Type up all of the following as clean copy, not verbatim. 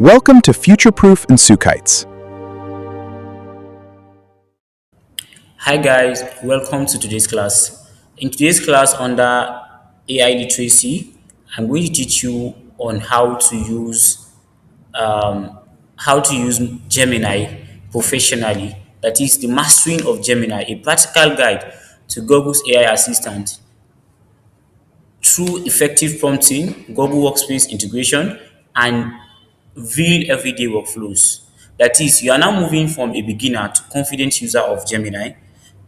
Welcome to Future Proof and Sukites. Hi guys, welcome to today's class. In today's class under AI literacy, I'm going to teach you on how to use Gemini professionally. That is the mastering of Gemini, a practical guide to Google's AI assistant through effective prompting, Google Workspace integration, and real everyday workflows. That is, you are now moving from a beginner to confident user of Gemini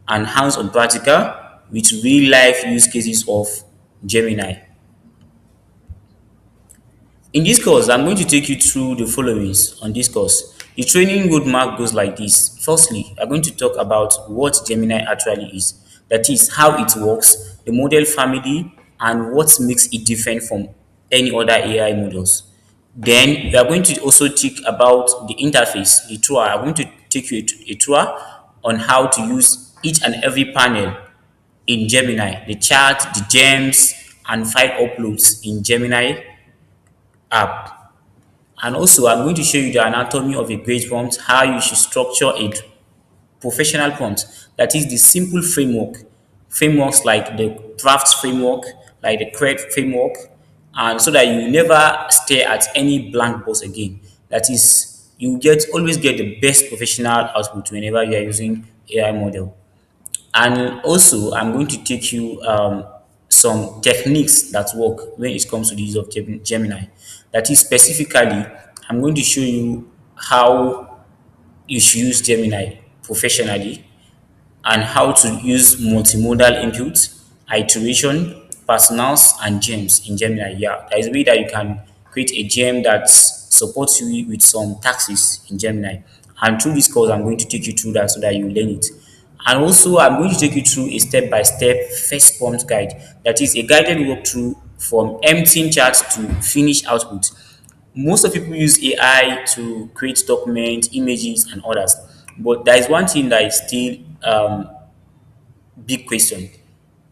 and hands-on practical with real-life use cases of Gemini. In this course, I'm going to take you through the followings on this course. The training roadmap goes like this. Firstly, I'm going to talk about what Gemini actually is. That is, how it works, the model family, and what makes it different from any other AI models. Then we are going to also talk about the interface, the tour. I'm going to take you a tour on how to use each and every panel in Gemini, the chat, the gems, and file uploads in Gemini app. And also, I'm going to show you the anatomy of a great prompt, how you should structure a professional prompt. That is the simple frameworks like the draft framework, like the CRED framework, and so that you never stare at any blank box again. That is, you get always get the best professional output whenever you are using AI model. And also, I'm going to take you some techniques that work when it comes to the use of Gemini. That is specifically, I'm going to show you how you should use Gemini professionally and how to use multimodal input, iteration, personals, and gems in Gemini. Yeah, there is a way that you can create a gem that supports you with some taxes in Gemini. And through this course, I'm going to take you through that so that you learn it. And also, I'm going to take you through a step-by-step first prompt guide. That is a guided walkthrough from emptying charts to finished output. Most of people use AI to create documents, images, and others. But there is one thing that is still big question.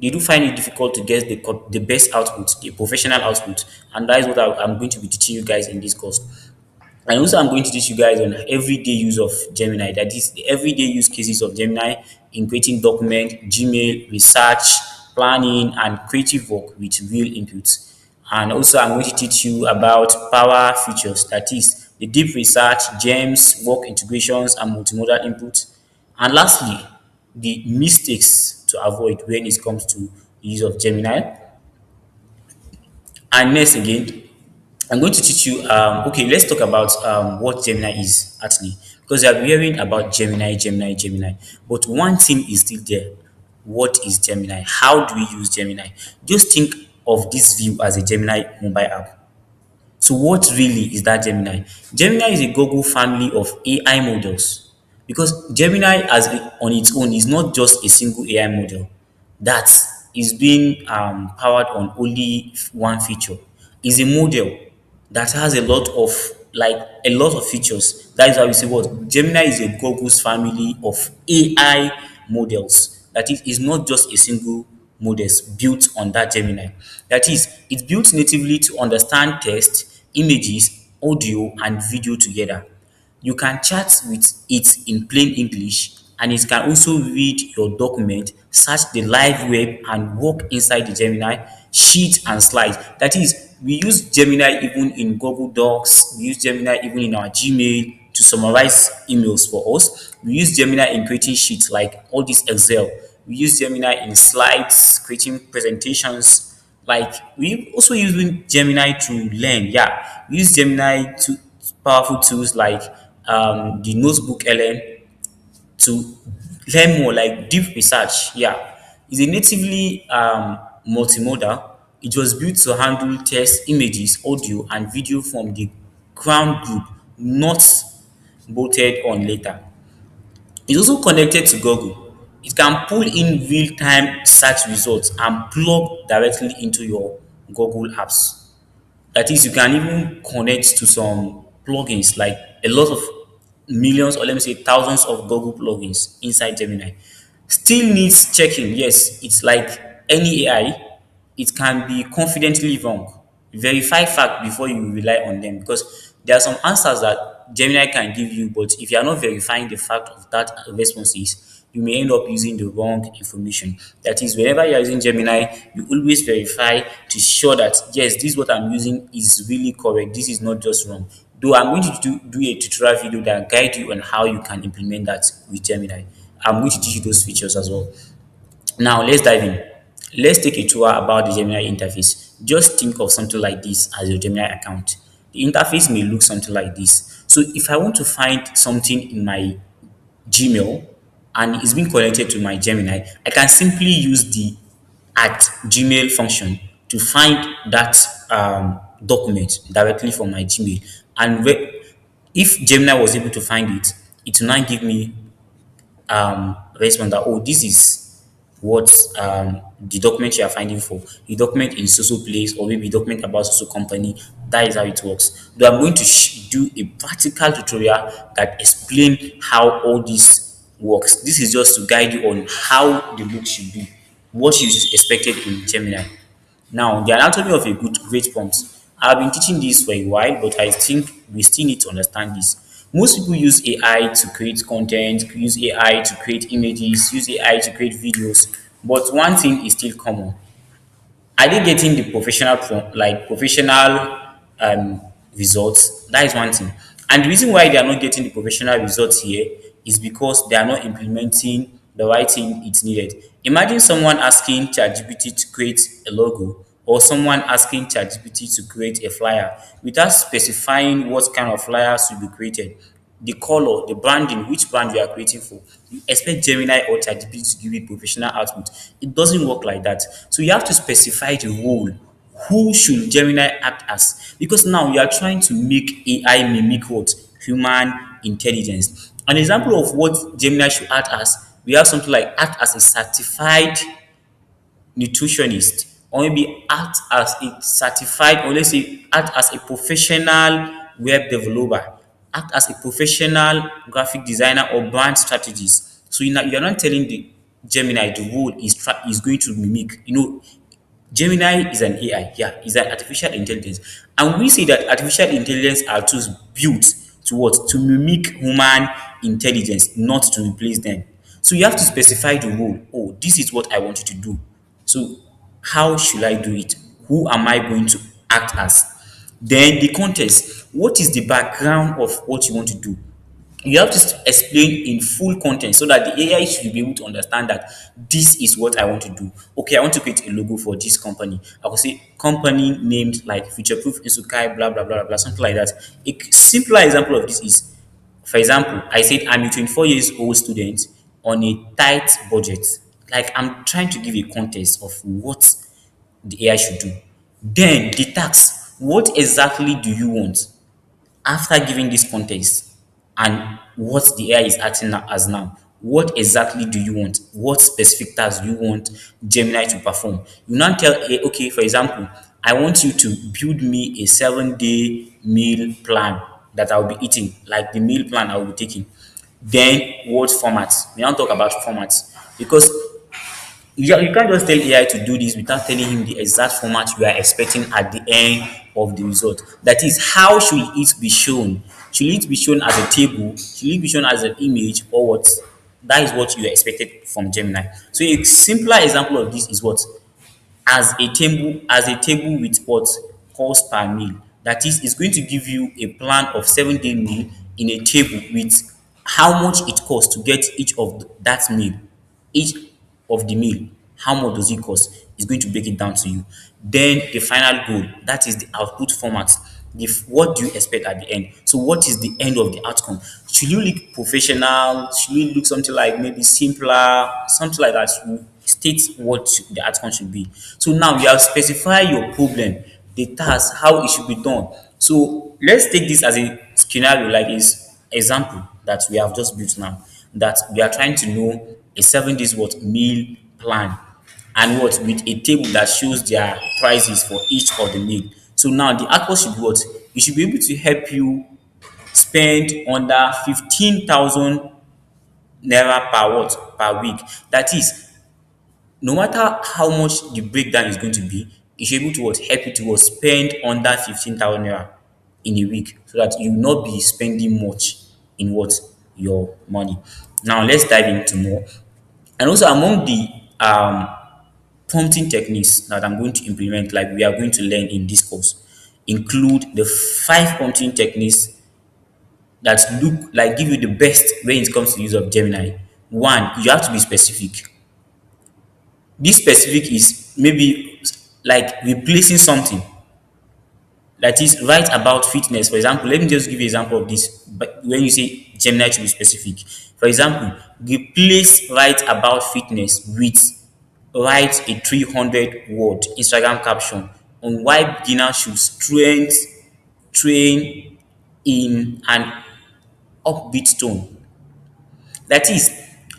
They do find it difficult to get the best output, the professional output, and that is what I'm going to be teaching you guys in this course. And also, I'm going to teach you guys on everyday use of Gemini. That is the everyday use cases of Gemini in creating document, Gmail, research, planning, and creative work with real inputs. And also, I'm going to teach you about power features. That is the deep research, gems, work integrations, and multimodal input. And lastly, the mistakes to avoid when it comes to the use of Gemini. And next again, I'm going to teach you. Okay, let's talk about what Gemini is actually, because you are hearing about Gemini. But one thing is still there. What is Gemini? How do we use Gemini? Just think of this view as a Gemini mobile app. So what really is that Gemini? Gemini is a Google family of AI models because Gemini as on its own is not just a single AI model that is being powered on only one feature. It's a model that has a lot of features. That is why we say what Gemini is a Google's family of AI models. That is not just a single models built on that Gemini. That is, it's built natively to understand text, images, audio, and video together. You can chat with it in plain English and it can also read your document, search the live web, and work inside the Gemini sheet and slides. That is, we use Gemini even in Google Docs, we use Gemini even in our Gmail to summarize emails for us. We use Gemini in creating sheets like all this Excel. We use Gemini in slides, creating presentations. Like we also using Gemini to learn. Yeah, we use Gemini to powerful tools like the Notebook LM to learn more, like deep research. Yeah, it's a natively multimodal. It was built to handle text, images, audio, and video from the ground group, not bolted on later. It's also connected to Google. It can pull in real-time search results and plug directly into your Google apps. That is, you can even connect to some plugins like a lot of millions or let me say thousands of Google plugins inside Gemini. Still needs checking. Yes, it's like any AI, it can be confidently wrong. Verify fact before you rely on them, because there are some answers that Gemini can give you, but if you are not verifying the fact of that responses, you may end up using the wrong information. That is, whenever you are using Gemini, you always verify to sure that yes, this what I'm using is really correct. This is not just wrong. Though I'm going to do a tutorial video that guide you on how you can implement that with Gemini. I'm going to teach you those features as well. Now let's dive in. Let's take a tour about the Gemini interface. Just think of something like this as your Gemini account. The interface may look something like this. So if I want to find something in my Gmail and it's being connected to my Gemini, I can simply use the at Gmail function to find that document directly from my Gmail. And if Gemini was able to find it, it will now give me response that, oh, this is what the document you are finding for. The document in so place, or maybe document about so company. That is how it works. Though I'm going to do a practical tutorial that explain how all this works. This is just to guide you on how the book should be, what is expected in Gemini. Now, the anatomy of a good great prompt. I've been teaching this for a while, but I think we still need to understand this. Most people use AI to create content, use AI to create images, use AI to create videos, but one thing is still common. Are they getting the professional um, results? That is one thing. And the reason why they are not getting the professional results here is because they are not implementing the right thing it's needed. Imagine someone asking ChatGPT to create a logo, or someone asking ChatGPT to create a flyer without specifying what kind of flyer should be created, the color, the branding, which brand you are creating for. You expect Gemini or ChatGPT to give you professional output. It doesn't work like that. So you have to specify the role. Who should Gemini act as? Because now you are trying to make AI mimic what? Human intelligence. An example of what Gemini should act as, we have something like act as a certified nutritionist, or maybe act as a certified, or let's say act as a professional web developer, act as a professional graphic designer or brand strategist. So you're not telling the Gemini the role is going to mimic. Gemini is an AI, yeah, is an artificial intelligence. And we say that artificial intelligence are tools built to what? To mimic human intelligence, not to replace them. So you have to specify the role. Oh, this is what I want you to do. So how should I do it? Who am I going to act as? Then the context. What is the background of what you want to do? You have to explain in full content so that the AI should be able to understand that this is what I want to do. Okay, I want to create a logo for this company. I could say company named like Future Proof Isukai, blah blah blah blah, something like that. A simpler example of this is, for example, I said I'm a 24 years old student on a tight budget. Like I'm trying to give a context of what the AI should do. Then the task. What exactly do you want? After giving this context and what the AI is acting as now, what exactly do you want? What specific tasks do you want Gemini to perform? You now tell AI, okay, for example, I want you to build me a 7-day meal plan that I'll be eating, like the meal plan I will be taking. Then what formats? We now talk about formats, because you can't just tell AI to do this without telling him the exact format you are expecting at the end of the result. That is, how should it be shown? Should it be shown as a table? Should it be shown as an image, or what? That is what you expected from Gemini. So a simpler example of this is what? As a table with what? Cost per meal. That is, it's going to give you a plan of 7-day meal in a table with how much it costs to get each of that meal, each of the meal. How much does it cost? It's going to break it down to you. Then the final goal, that is the output format. What do you expect at the end? So what is the end of the outcome? Should you look professional? Should you look something like maybe simpler, something like that? You state what the outcome should be. So now you have specified your problem, the task, how it should be done. So let's take this as a scenario, like is example that we have just built now, that we are trying to know a 7 days what meal plan, and what with a table that shows their prices for each of the meal. So now the output should be what? It should be able to help you spend under 15,000 naira per what? Per week. That is, no matter how much the breakdown is going to be, it should be able to what help you to what spend under 15,000 naira in a week, so that you will not be spending much in what your money. Now let's dive into more. And also among the prompting techniques that I'm going to implement, like we are going to learn in this course, include the 5 prompting techniques that look like give you the best when it comes to the use of Gemini. One, you have to be specific. This specific is maybe like replacing something, that is write about fitness. For example, let me just give you an example of this. But when you say Gemini to be specific, for example, replace write about fitness with write a 300 word Instagram caption on why beginners should train in an upbeat tone. That is,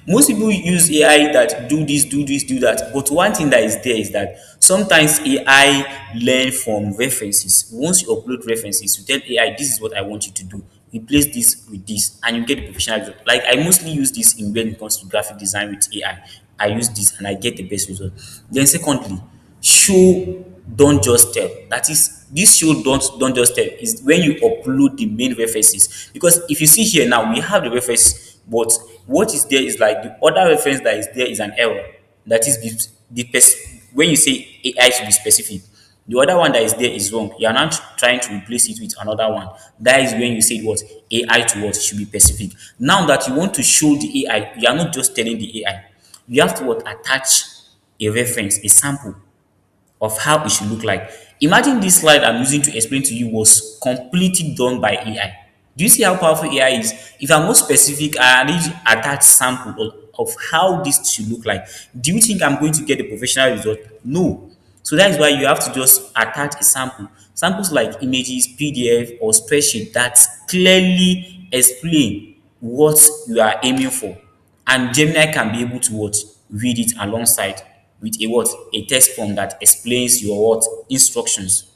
most people use AI that do this, do that. But one thing that is there is that sometimes AI learn from references. Once you upload references, you tell AI, this is what I want you to do. Replace this with this, and you get the professional result. Like I mostly use this in when it comes to graphic design with AI. I use this and I get the best result. Then secondly, show don't just tell. That is, this show don't just tell is when you upload the main references. Because if you see here now, we have the reference, but what is there is like the other reference that is there is an error. That is when you say AI should be specific, the other one that is there is wrong. You are not trying to replace it with another one. That is when you say what AI to what should be specific. Now that you want to show the AI, you are not just telling the AI. You have to what attach a reference, a sample of how it should look like. Imagine this slide I'm using to explain to you was completely done by AI. Do you see how powerful AI is? If I'm more specific, I need to attach sample of how this should look like. Do you think I'm going to get a professional result? No. So that is why you have to just attach a sample. Samples like images, PDF, or spreadsheet that clearly explain what you are aiming for. And Gemini can be able to what read it alongside with a what a text form that explains your what instructions.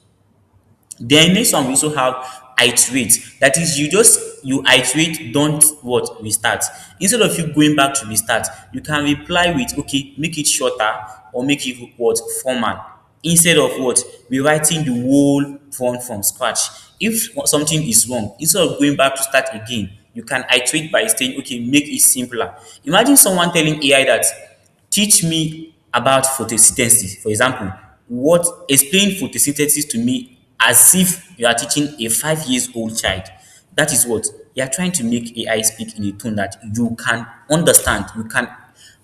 Then next one we also have iterate. That is, you iterate, don't what restart. Instead of you going back to restart, you can reply with okay, make it shorter or make it what formal. Instead of what rewriting the whole prompt from scratch. If something is wrong, instead of going back to start again, you can iterate by saying okay, make it simpler. Imagine someone telling AI that teach me about photosynthesis. For example, what explain photosynthesis to me as if you are teaching a 5 years old child. That is what you are trying to make AI speak in a tone that you can understand. You can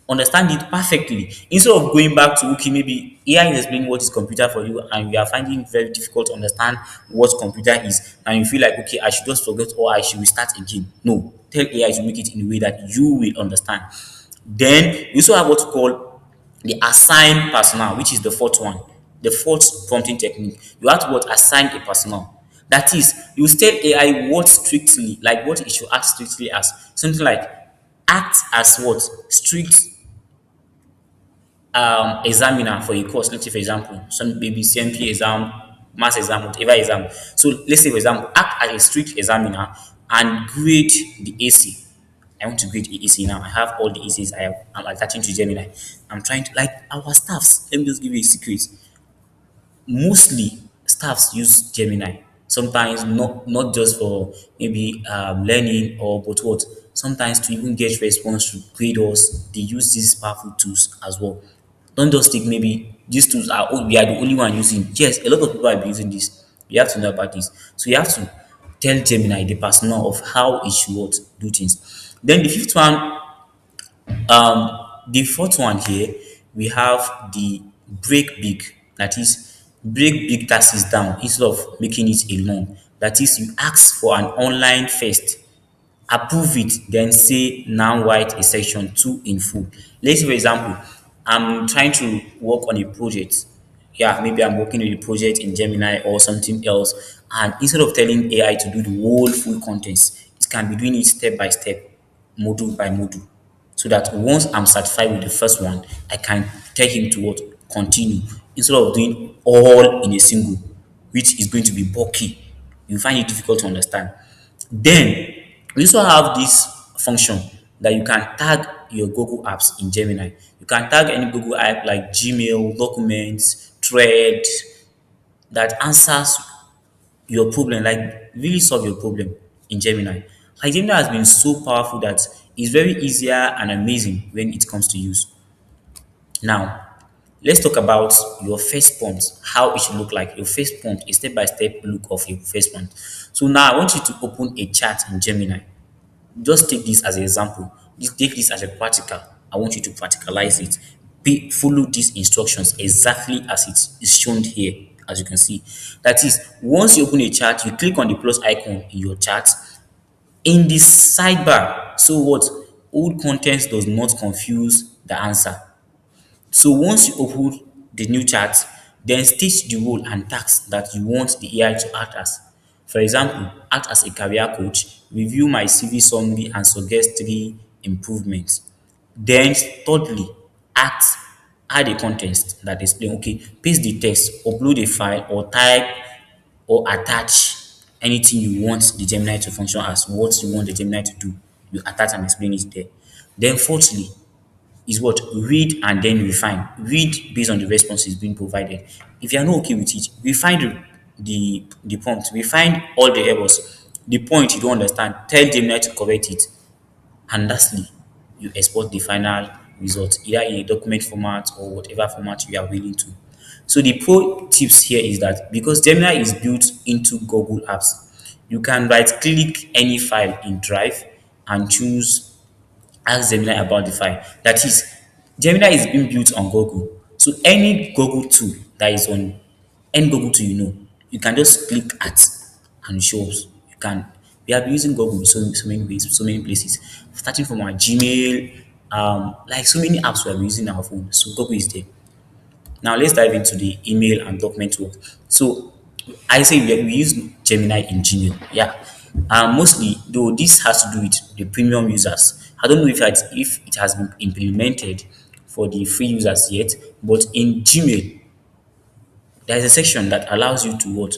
understand it perfectly. Instead of going back to okay, maybe AI is explaining what is computer for you, and you are finding it very difficult to understand what computer is, and you feel like okay, I should just forget or I should restart again. No, tell AI to make it in a way that you will understand. Then we also have what we call the assign personnel, which is the fourth one, the fourth prompting technique. You have to what assign a personnel. That is, you tell AI what strictly, like what it should act strictly as. Something like act as what strict examiner for a course. Let's say for example, some maybe CMP exam, mass exam, whatever exam. So let's say for example, act as a strict examiner and grade the AC. I want to grade the AC now. I have all the ACs I'm attaching to Gemini. I'm trying to like our staffs. Let me just give you a secret. Mostly staffs use Gemini. Sometimes not just for maybe learning or but what. Sometimes to even get response to grade us, they use these powerful tools as well. Don't just think maybe these tools are we are the only one using. Yes, a lot of people are using this. You have to know about this. So you have to tell Gemini the personnel of how it should what, do things. Then the fifth one, the fourth one here, we have the break big. That is, break big tasks down instead of making it a long. That is, you ask for an online first, approve it, then say now write a section 2 in full. Let's say, for example, I'm trying to work on a project. Yeah, maybe I'm working on a project in Gemini or something else. And instead of telling AI to do the whole full contents, it can be doing it step by step, module by module, so that once I'm satisfied with the first one, I can tell him to what continue instead of doing all in a single, which is going to be bulky. You find it difficult to understand. Then we also have this function that you can tag your Google apps in Gemini. You can tag any Google app like Gmail, documents, thread that answers your problem, like really solve your problem in Gemini. Like Gemini has been so powerful that it's very easier and amazing when it comes to use. Now, let's talk about your first prompt, how it should look like. Your first prompt, a step-by-step look of your first prompt. So now I want you to open a chat in Gemini. Just take this as an example. Take this as a practical. I want you to practicalize it. Follow these instructions exactly as it is shown here, as you can see. That is, once you open a chat, you click on the plus icon in your chat. In the sidebar, so what? Old content does not confuse the answer. So once you open the new chat, then state the role and tasks that you want the AI to act as. For example, act as a career coach, review my CV summary and suggest 3 improvements. Then thirdly, act add a context that explain, okay, paste the text, upload a file or type or attach anything you want the Gemini to function as, what you want the Gemini to do. You attach and explain it there. Then fourthly, is what? Read and then refine. Read based on the responses being provided. If you are not okay with it, refine the prompt, refine all the errors. The point you don't understand, tell Gemini to correct it. And lastly, you export the final result either in a document format or whatever format you are willing to. So the pro tips here is that because Gemini is built into Google Apps, you can right click any file in Drive and choose ask Gemini about the file. That is, Gemini is being built on Google. So any Google tool that is on any Google tool you can just click at and it shows. You can we have been using Google in so many ways, so many places. Starting from our Gmail, like so many apps we have been using our phone. So Google is there. Now let's dive into the email and document work. So I say we use Gemini in Gmail. Yeah. Mostly though this has to do with the premium users. I don't know if it has been implemented for the free users yet, but in Gmail there is a section that allows you to what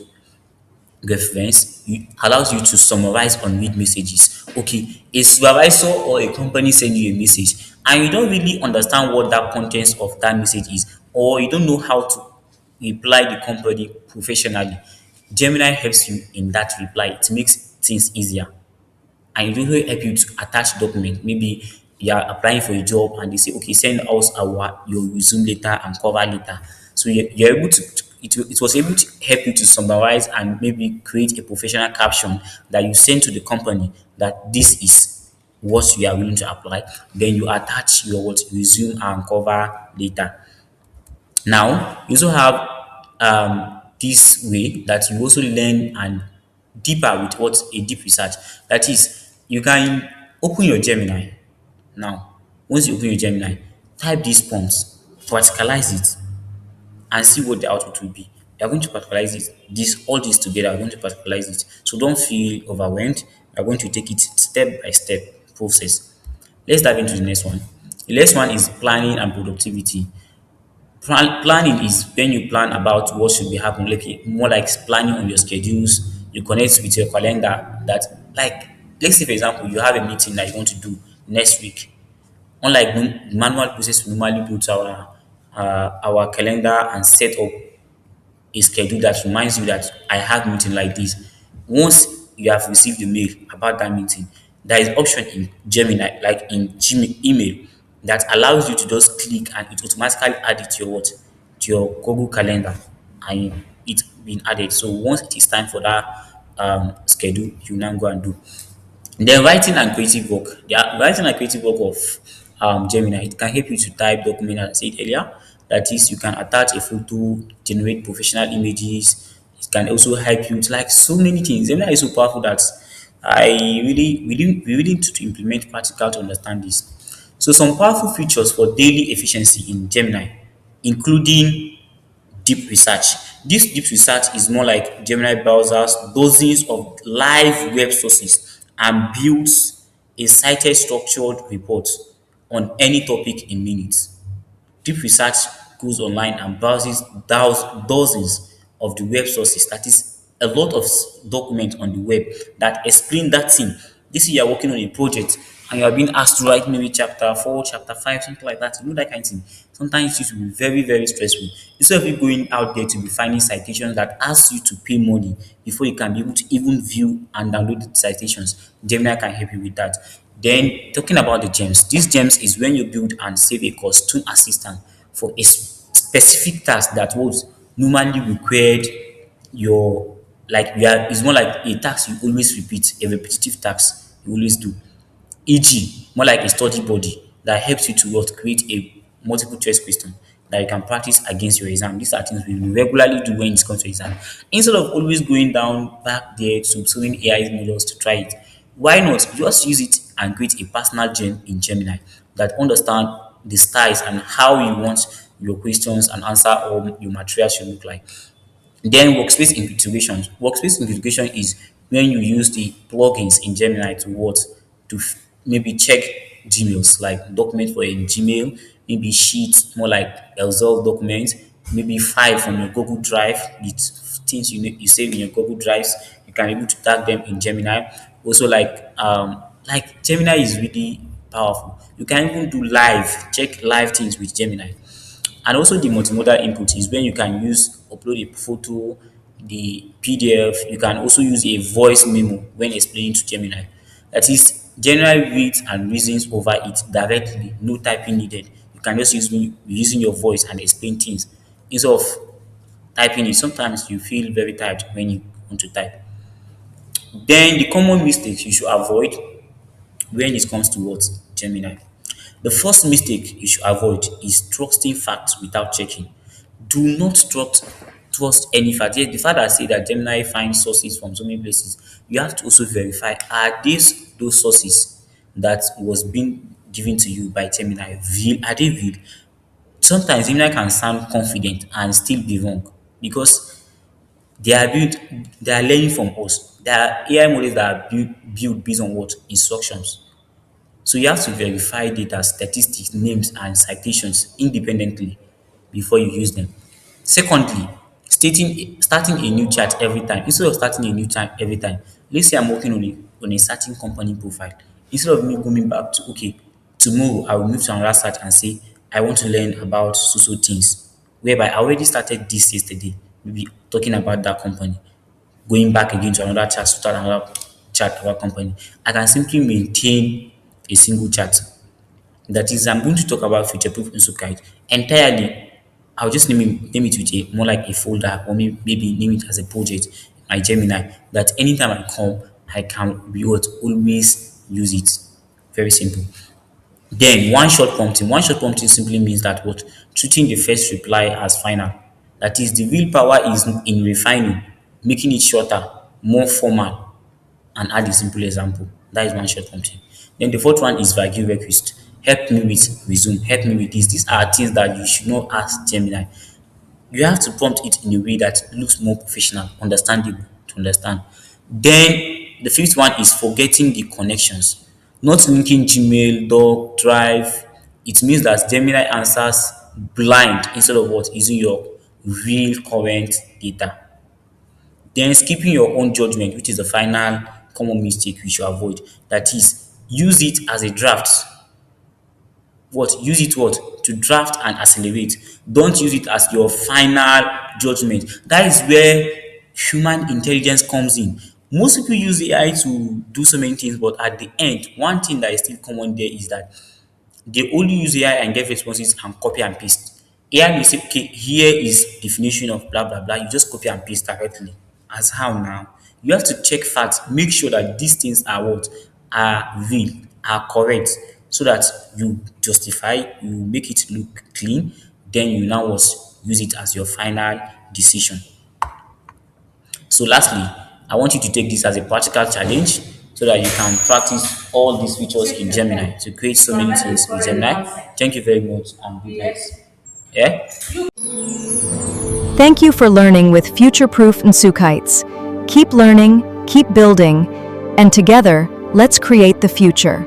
reference allows you to summarize on read messages. Okay, a supervisor or a company send you a message and you don't really understand what that contents of that message is, or you don't know how to reply the company professionally. Gemini helps you in that reply. It makes things easier and it will help you to attach document. Maybe you are applying for a job and they say, okay, send us your resume letter and cover letter. So you're able to it was able to help you to summarize and maybe create a professional caption that you send to the company that this is what you are willing to apply. Then you attach your what resume and cover letter. Now, you also have this way that you also learn and deeper with what a deep research. That is, you can open your Gemini. Now, once you open your Gemini, type these prompts, practicalize it, and see what the output will be. You are going to practicalize it. All this together, are going to practicalize it. So don't feel overwhelmed. We are going to take it step by step process. Let's dive into the next one. The next one is planning and productivity. Planning is when you plan about what should be happening, like more like planning on your schedules. You connect with your calendar. That like let's say for example you have a meeting that you want to do next week. Unlike manual process, we normally put our calendar and set up a schedule that reminds you that I have meeting like this. Once you have received the mail about that meeting, there is option in Gemini, like in Gmail email, that allows you to just click and it automatically add it to your what? To your Google Calendar and it's been added. So once it is time for that schedule, you now go and do. Then writing and creative work. The writing and creative work of Gemini, it can help you to type document as I said earlier. That is, you can attach a photo, generate professional images. It can also help you to like so many things. Gemini is so powerful that we really need to implement practical to understand this. So some powerful features for daily efficiency in Gemini, including deep research. This deep research is more like Gemini browsers dozens of live web sources and builds a cited structured report on any topic in minutes. Deep research goes online and browses dozens of the web sources. That is a lot of documents on the web that explain that thing. This is you are working on a project and you are being asked to write maybe chapter 4, chapter 5, something like that, that kind of thing. Sometimes it will be very, very stressful. Instead of you going out there to be finding citations that ask you to pay money before you can be able to even view and download the citations, Gemini can help you with that. Then, talking about the gems, these gems is when you build and save a custom assistant for a specific task that was normally required your, like, you are, it's more like a task you always repeat, a repetitive task you always do, e.g., more like a study body that helps you to what, create a multiple choice question that you can practice against your exam. These are things we regularly do when it comes to exam. Instead of always going down back there to so many AI models to try it, why not just use it and create a personal gem in Gemini that understand the styles and how you want your questions and answer or your material should look like. Then workspace integration. Workspace integration is when you use the plugins in Gemini to what, to maybe check Gmails, like document for a Gmail, maybe sheets more like Excel documents, maybe file from your Google Drive with things you save in your Google Drives. You can be able to tag them in Gemini. Also like Gemini is really powerful. You can even do live, check live things with Gemini. And also the multimodal input is when you can use upload a photo, the PDF. You can also use a voice memo when explaining to Gemini. That is, Gemini reads and reasons over it directly, no typing needed. You can just use using your voice and explain things instead of typing it. Sometimes you feel very tired when you want to type. Then the common mistakes you should avoid when it comes to what, Gemini. The first mistake you should avoid is trusting facts without checking. Do not trust any fact. Yes, the fact that say that Gemini finds sources from so many places, you have to also verify, are these those sources that was being given to you by Gemini real? Are they real? Sometimes Gemini can sound confident and still be wrong because they are learning from us. There are AI models that are built based on what, instructions. So you have to verify data, statistics, names, and citations independently before you use them. Secondly, starting a new chat every time. Instead of starting a new chat every time, let's say I'm working on a certain company profile. Instead of me going back to, okay, tomorrow I will move to another site and say I want to learn about so things, whereby I already started this yesterday, maybe talking about that company, going back again to another chat to start another chat about company. I can simply maintain a single chat. That is, I'm going to talk about future-proof Insukai entirely. I'll just name it with a more like a folder, or maybe name it as a project, my Gemini, that anytime I come, I can be what, always use it. Very simple. Then one shot prompting. One shot prompting simply means that what, treating the first reply as final. That is, the real power is in refining, making it shorter, more formal, and add a simple example. That is one shot prompting. Then the fourth one is value request. Help me with resume. Help me with this. These are things that you should not ask Gemini. You have to prompt it in a way that looks more professional, understandable to understand. Then the fifth one is forgetting the connections, not linking Gmail, Doc, Drive. It means that Gemini answers blind instead of what, using your real current data. Then skipping your own judgment, which is the final common mistake we should avoid. That is, use it as a draft. What? Use it what? To draft and accelerate. Don't use it as your final judgment. That is where human intelligence comes in. Most people use AI to do so many things, but at the end, one thing that is still common there is that they only use AI and get responses and copy and paste. AI will say, okay, here is definition of blah blah blah. You just copy and paste directly. As how now? You have to check facts, make sure that these things are what, are real, are correct, so that you justify, you make it look clean, then you now what, use it as your final decision. So lastly, I want you to take this as a practical challenge so that you can practice all these features in Gemini to create so many things in Gemini. Thank you very much and good night. Yeah? Thank you for learning with future-proof Nsukites. Keep learning, keep building, and together, let's create the future.